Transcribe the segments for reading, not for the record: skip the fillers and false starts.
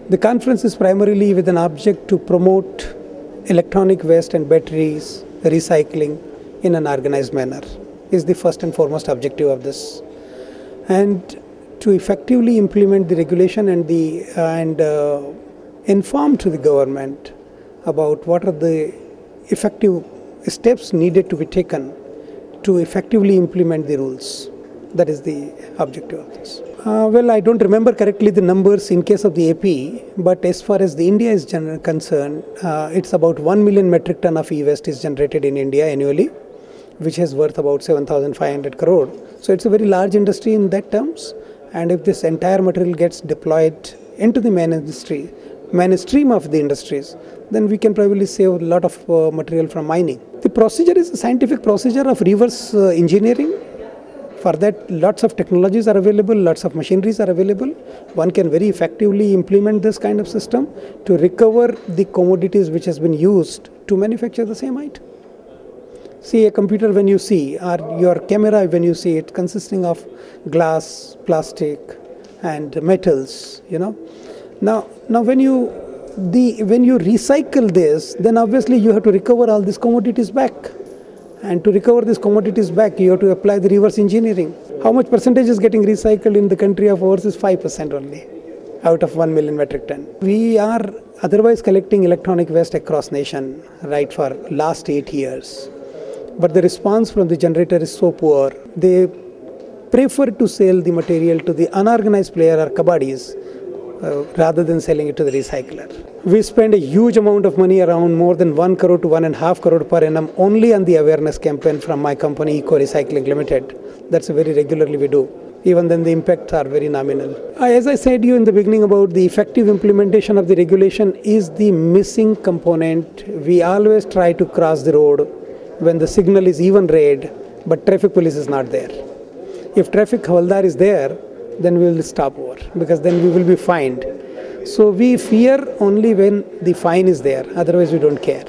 The conference is primarily with an object to promote electronic waste and batteries recycling in an organized manner is the first and foremost objective of this. And to effectively implement the regulation and inform to the government about what are the effective steps needed to be taken to effectively implement the rules. That is the objective of this. Well, I don't remember correctly the numbers in case of the AP, but as far as the India is concerned, it's about 1 million metric ton of e-waste is generated in India annually, which is worth about 7,500 crore. So it's a very large industry in that terms. And if this entire material gets deployed into the mainstream of the industries, then we can probably save a lot of material from mining. The procedure is a scientific procedure of reverse engineering. For that, lots of technologies are available, lots of machineries are available. One can very effectively implement this kind of system to recover the commodities which has been used to manufacture the same item. See, a computer when you see, or your camera when you see it, consisting of glass, plastic, and metals. Now when you recycle this, then obviously you have to recover all these commodities back. And to recover these commodities back, you have to apply the reverse engineering. How much percentage is getting recycled in the country of ours is 5% only, out of 1 million metric ton. We are otherwise collecting electronic waste across nation, right, for last 8 years. But the response from the generator is so poor. They prefer to sell the material to the unorganized player or kabaddis rather than selling it to the recycler. We spend a huge amount of money, around more than 1 crore to 1.5 crore per annum, only on the awareness campaign from my company, Eco Recycling Limited. That's very regularly we do. Even then the impacts are very nominal. As I said to you in the beginning about the effective implementation of the regulation is the missing component. We always try to cross the road when the signal is even red, but traffic police is not there. If traffic havaldar is there, then we will stop over, because then we will be fined. So we fear only when the fine is there, otherwise we don't care.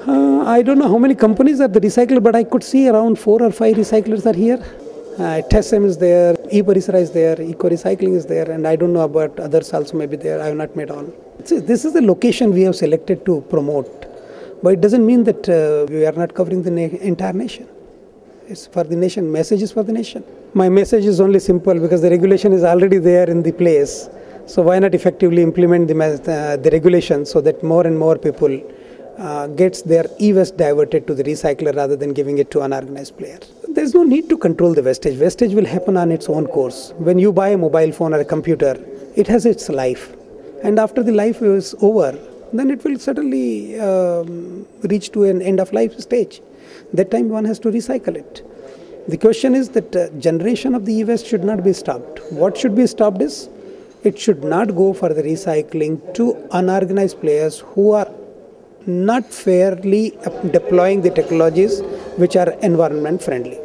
I don't know how many companies are the recycler, but I could see around 4 or 5 recyclers are here. TESM is there, eParisara is there, Eco Recycling is there, and I don't know about others also may be there. I have not met all. This is the location we have selected to promote, but it doesn't mean that we are not covering the entire nation. It's for the nation, message is for the nation. My message is only simple, because the regulation is already there in the place. So why not effectively implement the regulation so that more and more people gets their e-waste diverted to the recycler rather than giving it to an unorganized player. There's no need to control the wastage. Wastage will happen on its own course. When you buy a mobile phone or a computer, it has its life. And after the life is over, then it will certainly reach to an end of life stage. That time one has to recycle it. The question is that generation of the e-waste should not be stopped. What should be stopped is, it should not go for the recycling to unorganized players who are not fairly deploying the technologies which are environment friendly.